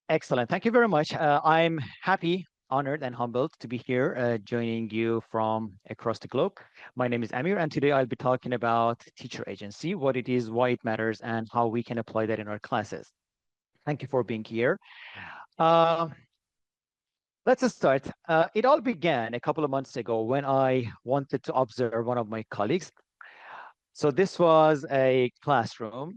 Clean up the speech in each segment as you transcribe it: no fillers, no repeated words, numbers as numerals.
Excellent. Thank you very much. I'm happy, honored, and humbled to be here joining you from across the globe. My name is Amir, and today I'll be talking about teacher agency, what it is, why it matters, and how we can apply that in our classes. Thank you for being here. Uh, let's start. It all began a couple of months ago when I wanted to observe one of my colleagues. So this was a classroom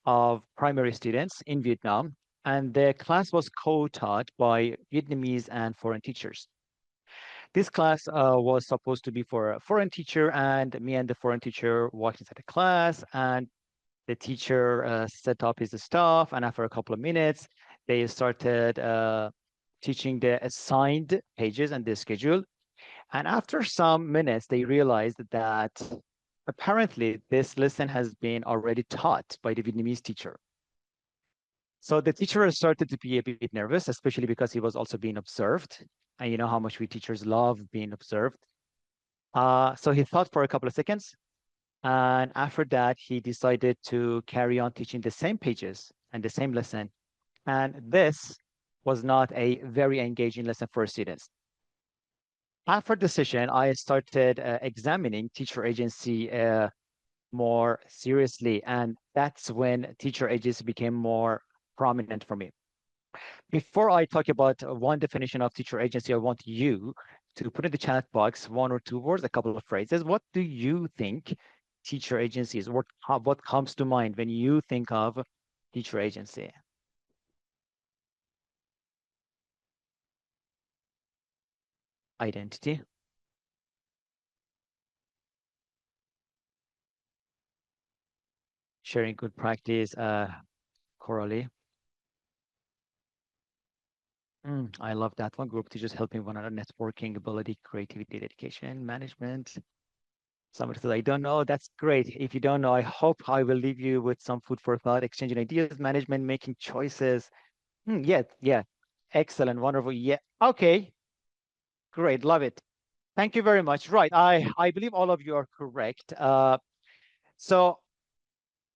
of primary students in Vietnam, and the class was co-taught by Vietnamese and foreign teachers. This class was supposed to be for a foreign teacher, and me and the foreign teacher walked inside the class, and the teacher set up his stuff, and after a couple of minutes, they started teaching the assigned pages and the schedule. And after some minutes, they realized that apparently this lesson has been already taught by the Vietnamese teacher. So the teacher started to be a bit nervous, especially because he was also being observed. And you know how much we teachers love being observed. So he thought for a couple of seconds. And after that, he decided to carry on teaching the same pages and the same lesson. And this was not a very engaging lesson for students. After the session, I started examining teacher agency more seriously. And that's when teacher agency became more prominent for me. Before I talk about one definition of teacher agency, I want you to put in the chat box one or two words, a couple of phrases. What do you think teacher agency is? What comes to mind when you think of teacher agency? Identity, sharing good practice, Coralie. I love that one. Group teachers helping one another, networking, ability, creativity, dedication, management. Somebody says, I don't know. That's great. If you don't know, I hope I will leave you with some food for thought, exchanging ideas, management, making choices. Yeah, yeah. Excellent, wonderful. Yeah. Okay, great. Love it. Thank you very much. Right. I believe all of you are correct. So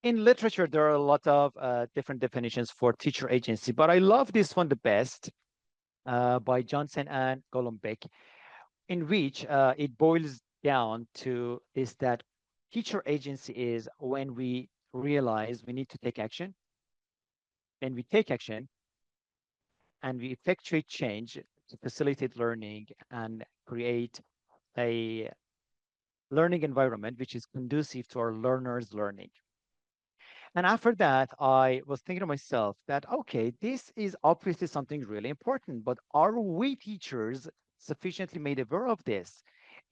in literature, there are a lot of different definitions for teacher agency, but I love this one the best by Johnson and Golombek, in which it boils down to is that teacher agency is when we realize we need to take action, and we take action, and we effectuate change to facilitate learning and create a learning environment which is conducive to our learners' learning. And after that, I was thinking to myself that, okay, this is obviously something really important, but are we teachers sufficiently made aware of this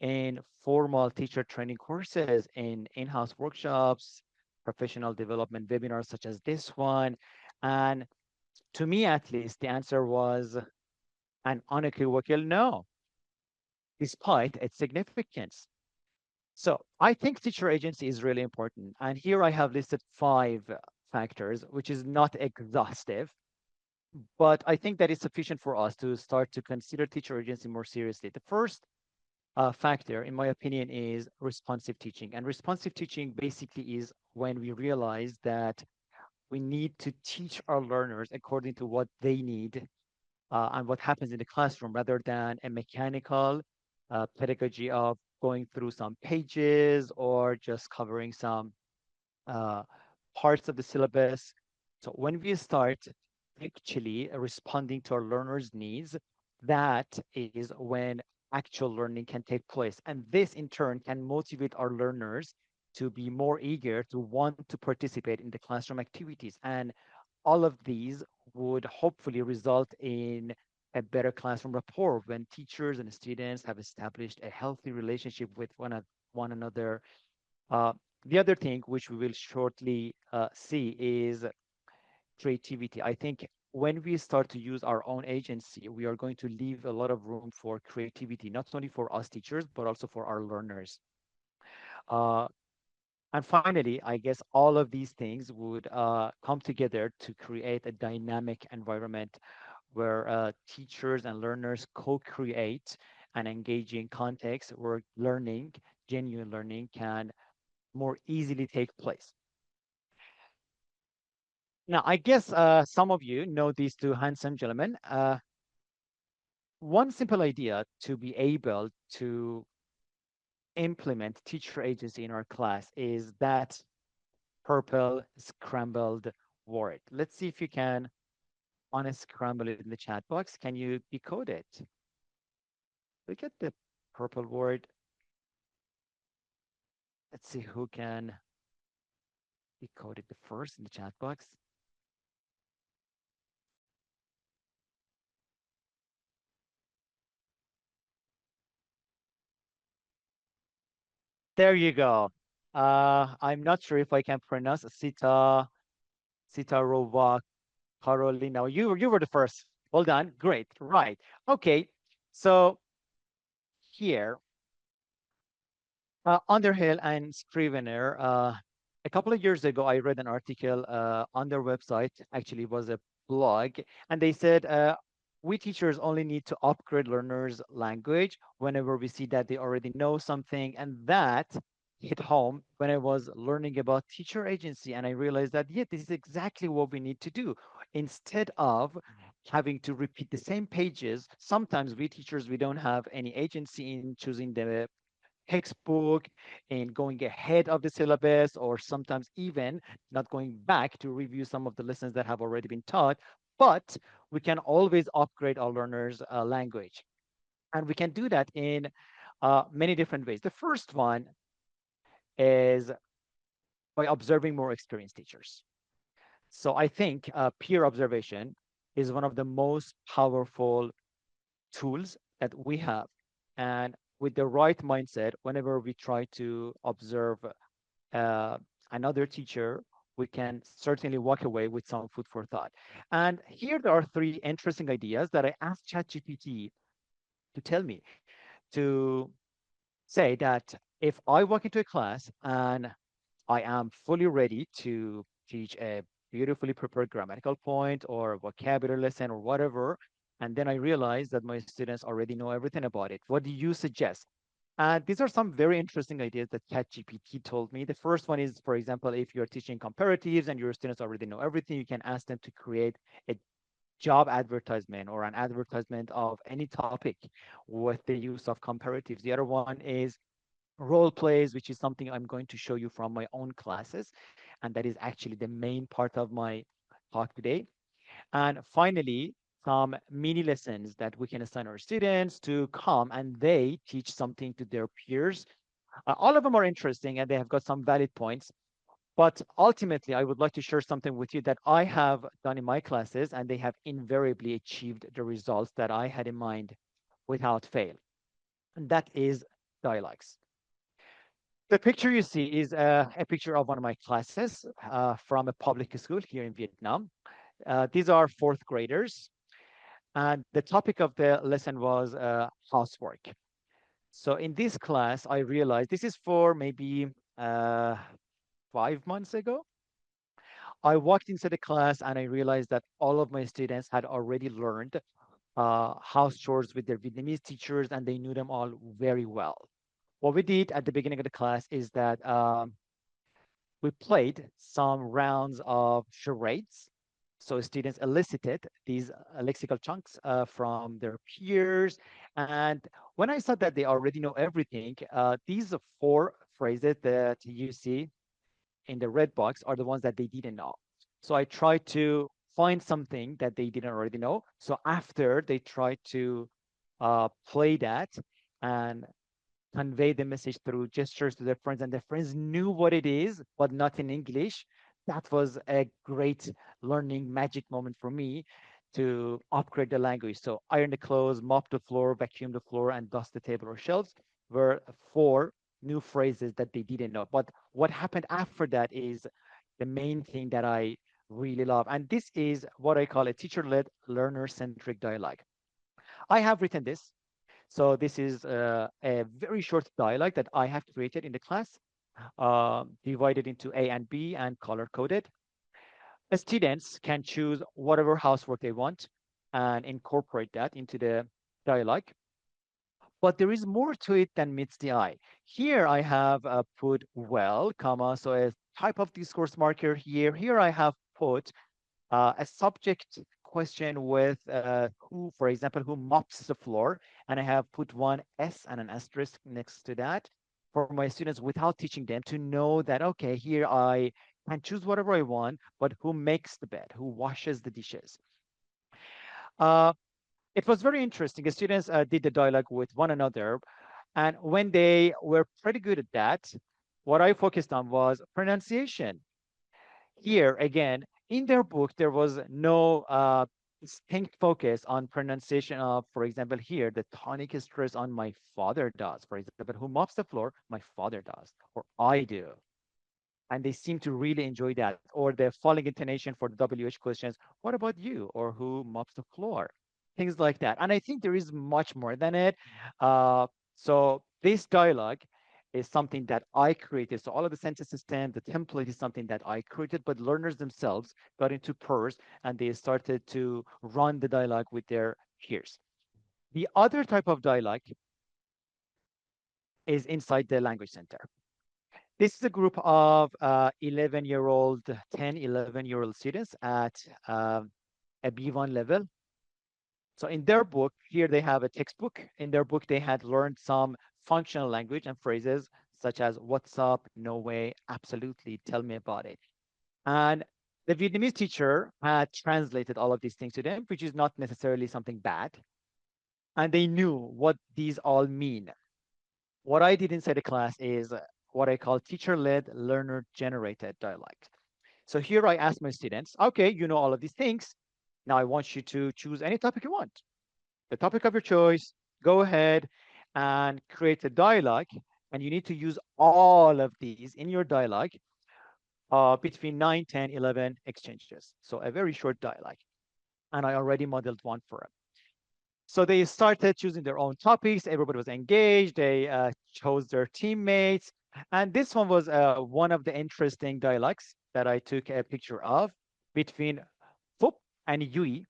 in formal teacher training courses, in in-house workshops, professional development webinars such as this one? And to me, at least, the answer was an unequivocal no, despite its significance. So I think teacher agency is really important. And here I have listed five factors, which is not exhaustive, but I think that is sufficient for us to start to consider teacher agency more seriously. The first factor, in my opinion, is responsive teaching. And responsive teaching basically is when we realize that we need to teach our learners according to what they need and what happens in the classroom rather than a mechanical pedagogy of going through some pages or just covering some uh, parts of the syllabus. So when we start actually responding to our learners' needs, that is when actual learning can take place. And this in turn can motivate our learners to be more eager to want to participate in the classroom activities. And all of these would hopefully result in a better classroom rapport when teachers and students have established a healthy relationship with one another. Uh, the other thing, which we will shortly see, is creativity. I think when we start to use our own agency, we are going to leave a lot of room for creativity, not only for us teachers, but also for our learners. Uh, and finally, I guess all of these things would come together to create a dynamic environment where teachers and learners co-create an engaging context where learning, genuine learning, can more easily take place. Now, I guess some of you know these two handsome gentlemen. One simple idea to be able to implement teacher agency in our class is that purple scrambled word. Let's see if you can unscramble it in the chat box. Can you decode it? Look at the purple word. Let's see who can decode it the first in the chat box. There you go. I'm not sure if I can pronounce Sitarova Carolina. You were the first. Well done. Great. Right. Okay. So here Underhill and Scrivener. A couple of years ago, I read an article on their website. Actually, it was a blog, and they said we teachers only need to upgrade learners' language whenever we see that they already know something, and that hit home when I was learning about teacher agency, and I realized that yeah, this is exactly what we need to do. Instead of having to repeat the same pages, sometimes we teachers we don't have any agency in choosing the textbook and going ahead of the syllabus, or sometimes even not going back to review some of the lessons that have already been taught. But we can always upgrade our learners' language. And we can do that in many different ways. The first one is by observing more experienced teachers. So I think peer observation is one of the most powerful tools that we have. And with the right mindset, whenever we try to observe uh, another teacher, we can certainly walk away with some food for thought. And here there are three interesting ideas that I asked ChatGPT to tell me to say that if I walk into a class and I am fully ready to teach a beautifully prepared grammatical point or vocabulary lesson or whatever, and then I realize that my students already know everything about it. What do you suggest? These are some very interesting ideas that ChatGPT told me. The first one is, for example, if you're teaching comparatives and your students already know everything, you can ask them to create a job advertisement or an advertisement of any topic with the use of comparatives. The other one is role plays, which is something I'm going to show you from my own classes. And that is actually the main part of my talk today. And finally, some mini lessons that we can assign our students to come and they teach something to their peers. All of them are interesting and they have got some valid points. But ultimately, I would like to share something with you that I have done in my classes and they have invariably achieved the results that I had in mind without fail. And that is dialogues. The picture you see is a picture of one of my classes from a public school here in Vietnam. These are fourth graders, and the topic of the lesson was housework. So in this class, I realized this is for maybe 5 months ago. I walked into the class and I realized that all of my students had already learned house chores with their Vietnamese teachers, and they knew them all very well. What we did at the beginning of the class is that we played some rounds of charades. So students elicited these lexical chunks from their peers. And when I saw that they already know everything, these four phrases that you see in the red box are the ones that they didn't know. So I tried to find something that they didn't already know. So after they tried to play that and convey the message through gestures to their friends, and their friends knew what it is, but not in English. That was a great learning magic moment for me to upgrade the language. So iron the clothes, mop the floor, vacuum the floor, and dust the table or shelves were four new phrases that they didn't know. But what happened after that is the main thing that I really love. And this is what I call a teacher-led learner-centric dialogue. I have written this, so this is a very short dialogue that I have created in the class, divided into A and B and color coded. The students can choose whatever housework they want and incorporate that into the dialogue. But there is more to it than meets the eye. Here I have put well, comma, so a type of discourse marker here. Here I have put a subject question with who, for example, who mops the floor, and I have put one S and an asterisk next to that for my students without teaching them to know that, okay, here I can choose whatever I want, but who makes the bed, who washes the dishes. Uh, it was very interesting. The students did the dialogue with one another, and when they were pretty good at that, what I focused on was pronunciation. Here again, in their book, there was no distinct focus on pronunciation of, for example, here, the tonic stress on my father does. For example, who mops the floor? My father does, or I do. And they seem to really enjoy that. Or the falling intonation for the WH questions, what about you? Or who mops the floor? Things like that. And I think there is much more than it. So this dialogue is something that I created. So all of the sentence system, the template is something that I created, but learners themselves got into purse and they started to run the dialogue with their peers. The other type of dialogue is inside the language center. This is a group of 11-year-old, 10, 11-year-old students at a B1 level. So in their book, here they have a textbook. In their book, they had learned some functional language and phrases such as what's up, no way, absolutely, tell me about it. And the Vietnamese teacher had translated all of these things to them, which is not necessarily something bad. And they knew what these all mean. What I did inside the class is what I call teacher-led, learner-generated dialogue. So here I ask my students, okay, you know all of these things. Now I want you to choose any topic you want, the topic of your choice. Go ahead and create a dialogue. And you need to use all of these in your dialogue between 9, 10, 11 exchanges. So a very short dialogue. And I already modeled one for them. So they started choosing their own topics. Everybody was engaged. They chose their teammates. And this one was one of the interesting dialogues that I took a picture of between Fup and Yui.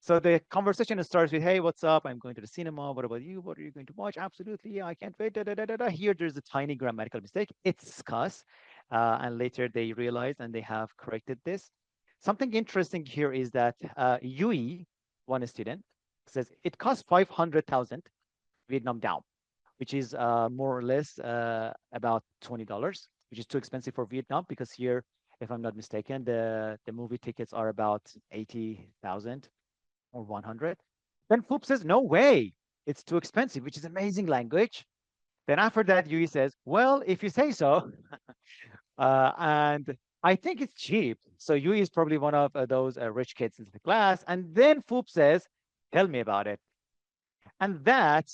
So the conversation starts with, "Hey, what's up? I'm going to the cinema. What about you? What are you going to watch? Absolutely, yeah, I can't wait." Da, da, da, da, da. Here, there's a tiny grammatical mistake. It's Cus, and later they realized and they have corrected this. Something interesting here is that Yui, one student, says it costs 500,000 Vietnam dong, which is more or less about $20, which is too expensive for Vietnam because here, if I'm not mistaken, the movie tickets are about 80,000 or 100. Then Foop says, no way, it's too expensive, which is amazing language. Then after that, Yui says, well, if you say so. And I think it's cheap. So Yui is probably one of those rich kids in the class. And then Foop says, tell me about it. And that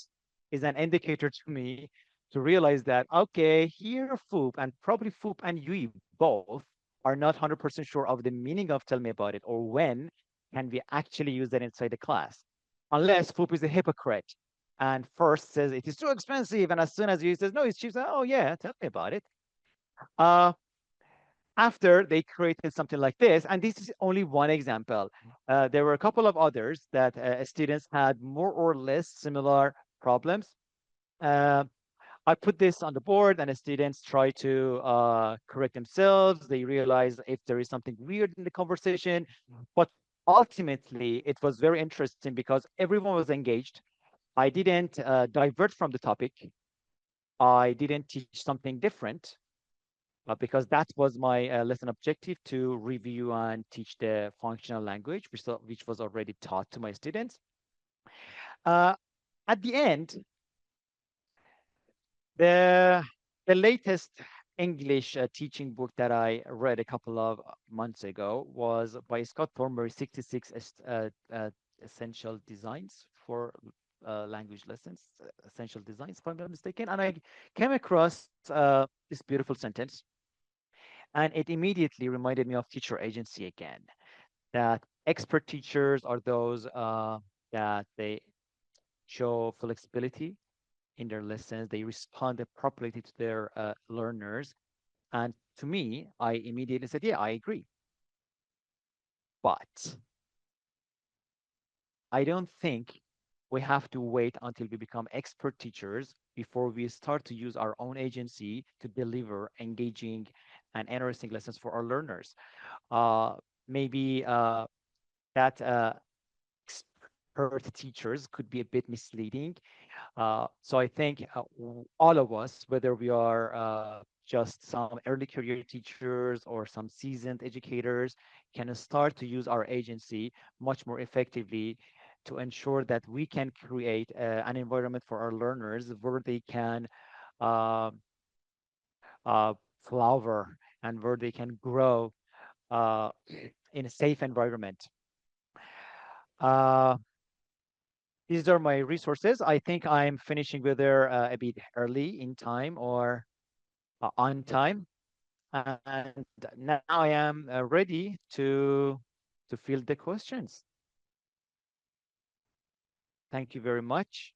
is an indicator to me to realize that, okay, here Foop and probably Foop and Yui both are not 100% sure of the meaning of tell me about it or when can we actually use that inside the class. Unless Foop is a hypocrite and first says it is too expensive. And as soon as Yui says, no, it's cheap, so, oh yeah, tell me about it. Uh, After they created something like this, and this is only one example. There were a couple of others that students had more or less similar problems. Uh, I put this on the board and the students try to correct themselves. They realize if there is something weird in the conversation, but ultimately it was very interesting because everyone was engaged. I didn't divert from the topic. I didn't teach something different because that was my lesson objective to review and teach the functional language, which was already taught to my students. Uh, at the end, the the latest English teaching book that I read a couple of months ago was by Scott Thornberry, 66 Essential Designs for Language Lessons, Essential Designs, if I'm not mistaken. And I came across this beautiful sentence, and it immediately reminded me of teacher agency again, that expert teachers are those that they show flexibility in their lessons. They respond appropriately to their learners. And to me, I immediately said, yeah, I agree. But I don't think we have to wait until we become expert teachers before we start to use our own agency to deliver engaging and interesting lessons for our learners. Uh, maybe that expert teachers could be a bit misleading. So I think all of us, whether we are just some early career teachers or some seasoned educators, can start to use our agency much more effectively to ensure that we can create an environment for our learners where they can uh, uh, flower and where they can grow uh, in a safe environment. Uh, these are my resources. I think I'm finishing with her a bit early in time or on time, and now I am ready to field the questions. Thank you very much.